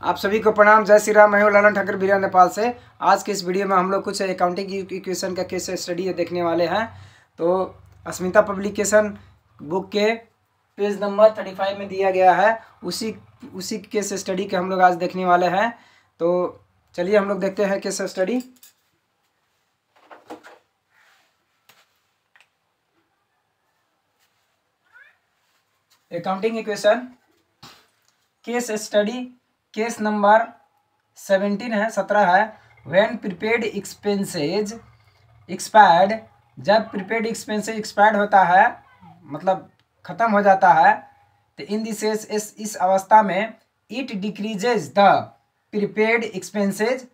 आप सभी को प्रणाम। जय श्री राम। मैं हूं ललन ठाकुर बिहार नेपाल से। आज के इस वीडियो में हम लोग कुछ अकाउंटिंग इक्वेशन का केस स्टडी देखने वाले हैं। तो अस्मिता पब्लिकेशन बुक के पेज नंबर 35 में दिया गया है, उसी केस स्टडी के हम लोग आज देखने वाले हैं। तो चलिए हम लोग देखते हैं case study. Accounting equation case study case number 17 है। व्हेन प्रीपेड एक्सपेंसेज एक्सपायर्ड, जब प्रीपेड एक्सपेंसेज एक्सपायर्ड होता है मतलब ख़त्म हो जाता है, तो इन दिस इस अवस्था में it decreases the prepaid expenses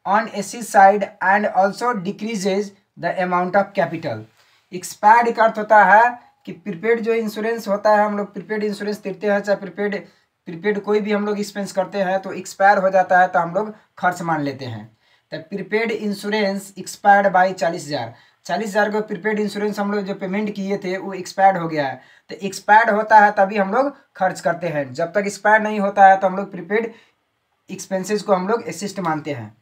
on AC side and also decreases the amount of capital. Expired का अर्थ होता है कि प्रीपेड जो इंश्योरेंस होता है, हम लोग प्रीपेड इंश्योरेंस देते हैं, चाहे प्रीपेड कोई भी हम लोग एक्सपेंस करते हैं तो एक्सपायर हो जाता है तो हम लोग खर्च मान लेते हैं। तो प्रीपेड इंश्योरेंस एक्सपायर्ड बाई 40,000 को प्रीपेड इंश्योरेंस हम लोग जो पेमेंट किए थे वो एक्सपायर्ड हो गया है। तो एक्सपायर्ड होता है तभी हम लोग खर्च करते हैं। जब तक एक्सपायर्ड नहीं होता है तो हम लोग प्रीपेड एक्सपेंसेस को हम लोग एसिस्ट मानते हैं।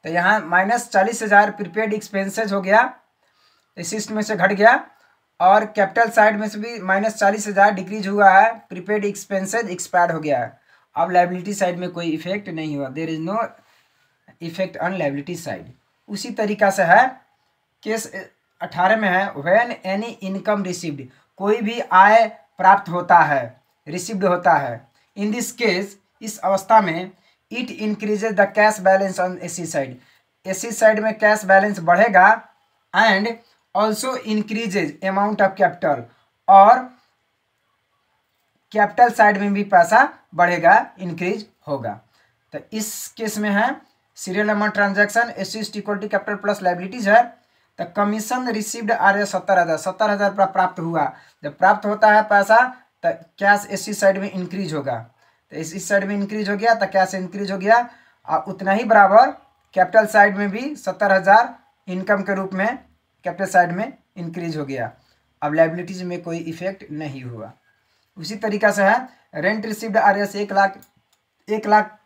तो यहाँ -40,000 प्रीपेड एक्सपेंसेस हो गया, एसिस्ट में से घट गया, और कैपिटल साइड में से भी -40,000 डिक्रीज हुआ है, प्रीपेड एक्सपेंसेज एक्सपायर्ड हो गया है। अब लायबिलिटी साइड में कोई इफेक्ट नहीं हुआ, there is no effect on liability side. उसी तरीका से है केस 18 में है। व्हेन एनी इनकम रिसीव्ड, कोई भी आय प्राप्त होता है, रिसीव्ड होता है, इन दिस केस इस अवस्था में it increases the cash balance on AC side, AC side में कैश बैलेंस बढ़ेगा, and also increases amount of capital, और कैपिटल साइड में भी पैसा बढ़ेगा, इंक्रीज होगा। तो इस केस में है serial number transaction asset equal to capital plus liabilities है। तो कमीशन रिसीव्ड आ रहा है 70,000 रुपया प्राप्त हुआ। जब प्राप्त होता है पैसा तो कैश एसी साइड में इंक्रीज होगा, तो इस साइड में इंक्रीज हो गया तो कैश इंक्रीज हो गया, और उतना ही बराबर कैपिटल साइड में भी 70,000 इनकम के रूप में कैपिटल साइड में इंक्रीज हो गया। अब लायबिलिटीज में कोई इफेक्ट नहीं हुआ। उसी तरीका से है रेंट रिसीव्ड आ रहा है 1 लाख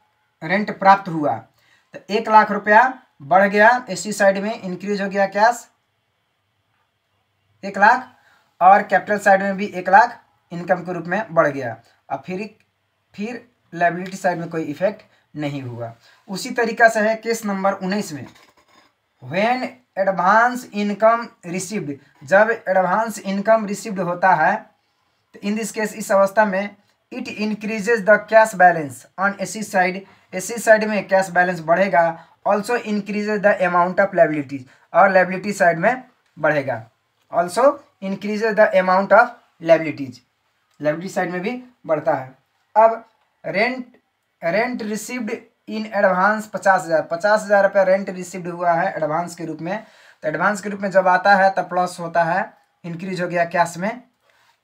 रेंट प्राप्त हुआ, तो 1 लाख रुपया बढ़ गया, एसी साइड में इंक्रीज हो गया कैश 1 लाख, और कैपिटल साइड में भी 1 लाख इनकम के रूप में बढ़ गया। अब फिर लायबिलिटी साइड में कोई इफेक्ट नहीं हुआ। उसी तरीका से है केस नंबर 19 में। व्हेन एडवांस इनकम रिसीव्ड, जब एडवांस इनकम रिसीव्ड होता है तो इन दिस केस इस अवस्था में it increases the cash balance on AC side, AC side में कैश बैलेंस बढ़ेगा, also increases the amount of liabilities, और लायबिलिटी साइड में बढ़ेगा, also increases the amount of liabilities, liability side में भी बढ़ता है। अब रेंट रिसीव्ड इन एडवांस 50,000 रुपया रेंट रिसीव्ड हुआ है एडवांस के रूप में। तो एडवांस के रूप में जब आता है तब प्लस होता है, इंक्रीज हो गया कैश में,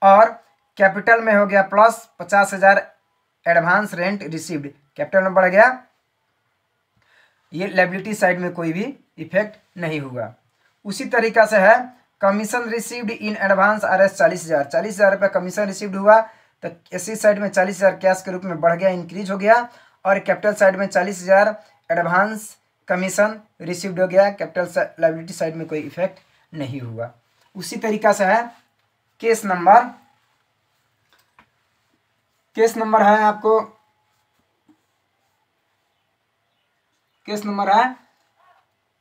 और कैपिटल में हो गया plus 50,000 advance rent received, capital में बढ़ गया। ये लायबिलिटी साइड में कोई भी इफेक्ट नहीं हुआ। उसी तरीका से है commission received in advance R S 40,000 रुपया कमीशन रिसीव्ड हुआ, तो एसी साइड में 40,000 कैश के रूप में बढ़ गया, इंक्रीज हो गया, और कैपिटल साइड में 40,000 एडवांस कमीशन रिसीव्ड हो गया, कैपिटल लायबिलिटी साइड में कोई इफेक्ट नहीं हुआ। उसी तरीका से है केस नंबर है आपको, केस नंबर है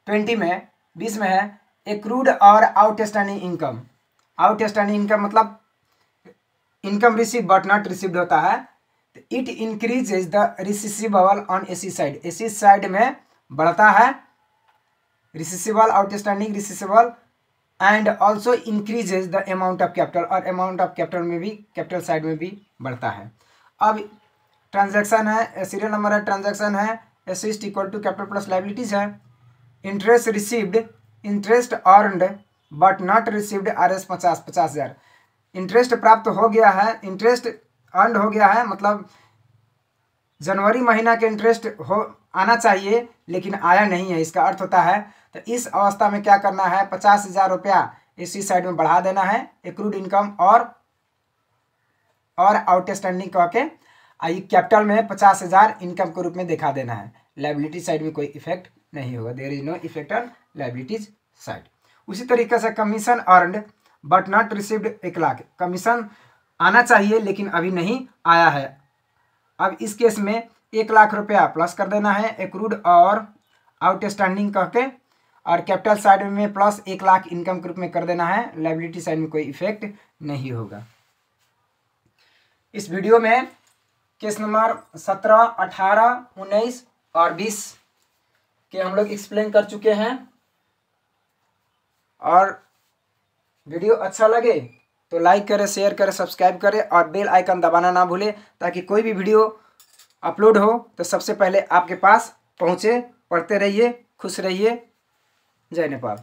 20 में है एक्रूड और आउटस्टैंडिंग इनकम। आउटस्टैंडिंग इनकम मतलब income receive but not received होता है। It increases the receivable on AC side, AC side में बढ़ता है receivable, outstanding receivable, and also increases the amount of capital, और अमाउंट ऑफ कैपिटल में भी capital side में भी बढ़ता है। अब ट्रांजैक्शन है, सीरियल नंबर है, ट्रांजैक्शन है asset equal to capital plus liabilities है। Interest received, interest earned but not received R S 50,000, interest प्राप्त हो गया है, इंटरेस्ट अर्न हो गया है, मतलब जनवरी महीना के इंटरेस्ट आना चाहिए लेकिन आया नहीं है, इसका अर्थ होता है। तो इस अवस्था में क्या करना है, 50,000 रुपया इसी साइड में बढ़ा देना है, एक्रूड इनकम और आउटस्टैंडिंग कह के। आई कैपिटल में 50,000 इनकम के रूप में दिखा देना है। लायबिलिटी साइड में कोई इफेक्ट नहीं होगा, there is no effect on liabilities side. उसी तरीके से commission earned but not received 1 lakh, commission आना चाहिए लेकिन अभी नहीं आया है। अब इस केस में 1 लाख रुपया प्लस कर देना है एक्रूड और आउटस्टैंडिंग कह के, और कैपिटल साइड में प्लस 1 लाख इनकम के रूप में कर देना है। लायबिलिटी साइड में कोई इफेक्ट नहीं होगा। इस वीडियो में केस नंबर 17, 18, 19 और 20 के हम लोग एक्सप्लेन कर चुके हैं। और वीडियो अच्छा लगे तो लाइक करें, शेयर करें, सब्सक्राइब करें और बेल आइकन दबाना ना भूलें, ताकि कोई भी वीडियो अपलोड हो तो सबसे पहले आपके पास पहुँचे। पढ़ते रहिए, खुश रहिए। जय नेपाल।